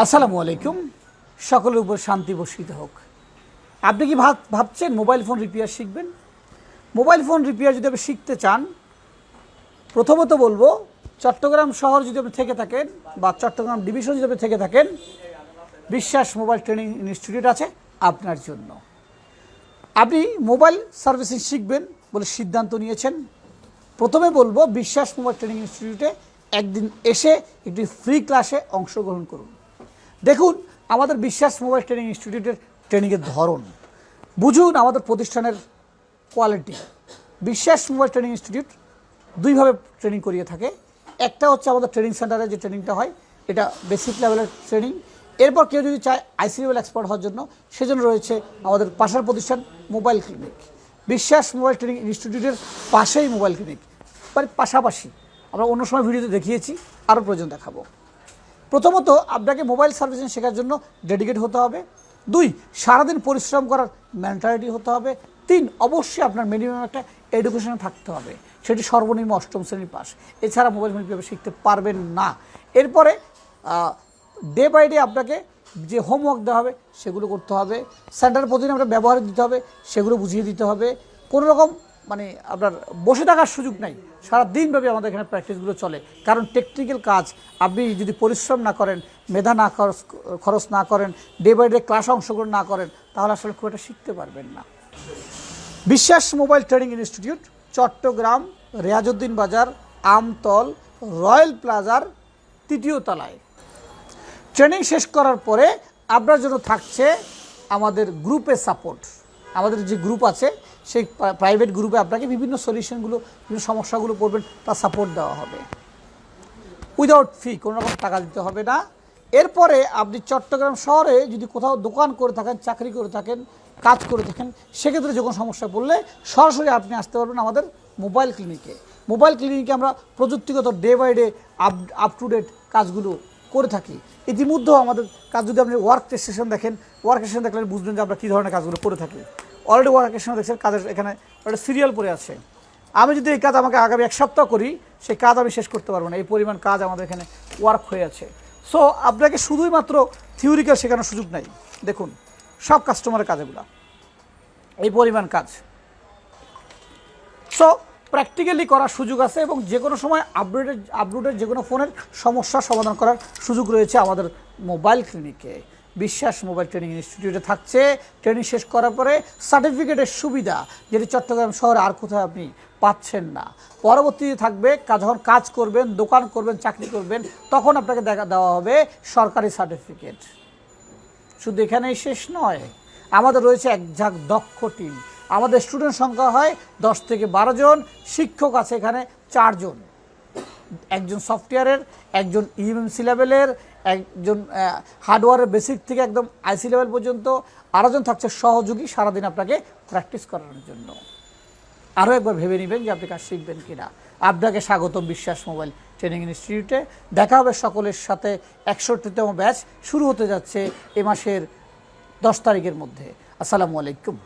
আসসালামু আলাইকুম। সকলের উপর শান্তি বর্ষিত হোক। আপনি কি ভাবছেন মোবাইল ফোন রিপেয়ার শিখবেন? মোবাইল ফোন রিপেয়ার যদি আপনি শিখতে চান, প্রথমত বলবো চট্টগ্রাম শহর যদি আপনি থেকে থাকেন বা চট্টগ্রাম ডিভিশন যদি আপনি থেকে থাকেন, বিশ্বাস মোবাইল ট্রেনিং ইনস্টিটিউট আছে আপনার জন্য। আপনি মোবাইল সার্ভিসিং শিখবেন বলে সিদ্ধান্ত নিয়েছেন, প্রথমে বলবো বিশ্বাস মোবাইল ট্রেনিং ইনস্টিটিউটে একদিন এসে একটি ফ্রি ক্লাসে অংশগ্রহণ করুন। দেখুন আমাদের বিশ্বাস মোবাইল ট্রেনিং ইনস্টিটিউটের ট্রেনিংয়ের ধরন, বুঝুন আমাদের প্রতিষ্ঠানের কোয়ালিটি। বিশ্বাস মোবাইল ট্রেনিং ইনস্টিটিউট দুইভাবে ট্রেনিং করিয়ে থাকে। একটা হচ্ছে আমাদের ট্রেনিং সেন্টারে যে ট্রেনিংটা হয়, এটা বেসিক লেভেলের ট্রেনিং। এরপর কেউ যদি চায় আইসি লেভেল এক্সপার্ট হওয়ার জন্য, সেজন্য রয়েছে আমাদের পাশের প্রতিষ্ঠান মোবাইল ক্লিনিক। বিশ্বাস মোবাইল ট্রেনিং ইনস্টিটিউটের পাশেই মোবাইল ক্লিনিক, পাশাপাশি আমরা অন্য সময় ভিডিওতে দেখিয়েছি, আরও প্রয়োজন দেখাবো। প্রথমত আপনাকে মোবাইল সার্ভিসিং শেখার জন্য ডেডিকেট হতে হবে। 2, সারাদিন পরিশ্রম করার মেন্টালিটি হতে হবে। 3, অবশ্যই আপনার মিনিমাম একটা এডুকেশন থাকতে হবে, সেটি সর্বনিম্ন 8ম শ্রেণীর পাস। এছাড়া মোবাইল ফোন কীভাবে শিখতে পারবেন না। এরপরে ডে বাই ডে আপনাকে যে হোমওয়ার্ক দেওয়া হবে সেগুলো করতে হবে। সেন্টারের প্রতিদিন আপনার ব্যবহার দিতে হবে, সেগুলো বুঝিয়ে দিতে হবে। কোনো রকম আপনার বসে থাকার সুযোগ নাই, সারা দিনব্যাপী আমাদের এখানে প্র্যাকটিসগুলো চলে। কারণ টেকনিক্যাল কাজ আপনি যদি পরিশ্রম না করেন, মেধা না খরচ না করেন, ডে বাই ডে ক্লাসে অংশগ্রহণ না করেন, তাহলে আসলে খুব একটা শিখতে পারবেন না। Biswas mobile training institute Chattogram Riazuddin Bazar, Amtal, royal প্লাজার 3য় তলায়। ট্রেনিং শেষ করার পরে আপনার জন্য থাকছে আমাদের গ্রুপে সাপোর্ট। আমাদের যে গ্রুপ আছে সেই প্রাইভেট গ্রুপে আপনাকে বিভিন্ন সলিউশনগুলো, বিভিন্ন সমস্যাগুলো পড়বেন, তার সাপোর্ট দেওয়া হবে উইদাউট ফি, কোনো রকম টাকা দিতে হবে না। এরপরে আপনি চট্টগ্রাম শহরে যদি কোথাও দোকান করে থাকেন, চাকরি করে থাকেন, কাজ করে থাকেন, সেক্ষেত্রে যে কোনো সমস্যা পড়লে সরাসরি আপনি আসতে পারবেন আমাদের মোবাইল ক্লিনিকে। মোবাইল ক্লিনিকে আমরা প্রযুক্তিগত day by day up to date কাজগুলো করে থাকি। ইতিমধ্যেও আমাদের কাজ, যদি আপনি ওয়ার্ক স্টেশন দেখেন, ওয়ার্ক স্টেশন দেখলে বুঝবেন যে আমরা কী ধরনের কাজগুলো করে থাকি। অলরেডি ওয়ার্ক স্টেশন দেখছেন, কাজের এখানে একটা সিরিয়াল পড়ে আছে। আমি যদি এই কাজ আমাকে আগামী 1 সপ্তাহ করি, সেই কাজ আমি শেষ করতে পারবো না, এই পরিমাণ কাজ আমাদের এখানে ওয়ার্ক হয়ে আছে। সো আপনাকে শুধুই মাত্র থিওরিক্যাল শেখানোর সুযোগ নাই। দেখুন সব কাস্টমারের কাজগুলো এই পরিমাণ কাজ, সো প্র্যাকটিক্যালি করার সুযোগ আছে এবং যে কোনো সময় আপডেটের যে কোনো ফোনের সমস্যার সমাধান করার সুযোগ রয়েছে আমাদের মোবাইল ক্লিনিকে। বিশ্বাস মোবাইল ট্রেনিং ইনস্টিটিউটে থাকছে ট্রেনিং শেষ করার পরে সার্টিফিকেটের সুবিধা, যেটি চট্টগ্রাম শহরে আর কোথাও আপনি পাচ্ছেন না। পরবর্তীতে থাকবে যখন কাজ করবেন, দোকান করবেন, চাকরি করবেন, তখন আপনাকে দেওয়া হবে সরকারি সার্টিফিকেট। শুধু এখানেই শেষ নয়, আমাদের রয়েছে এক ঝাঁক দক্ষ টিম। আমাদের স্টুডেন্ট সংখ্যা হয় 10 থেকে 12 জন, শিক্ষক আছে এখানে 4 জন, একজন সফটওয়্যারের, একজন ইএমসি লেভেলের, একজন হার্ডওয়্যারের বেসিক থেকে একদম আইসি লেভেল পর্যন্ত, আরেকজন থাকছে সহযোগী সারাদিন আপনাকে প্র্যাকটিস করানোর জন্য। আরও একবার ভেবে নেবেন যে আপনি কাজ শিখবেন কিনা। আপনাকে স্বাগতম বিশ্বাস মোবাইল ট্রেনিং ইনস্টিটিউটে। দেখা হবে সকলের সাথে। 61তম ব্যাচ শুরু হতে যাচ্ছে এ মাসের 10 তারিখের মধ্যে। আসসালামু আলাইকুম।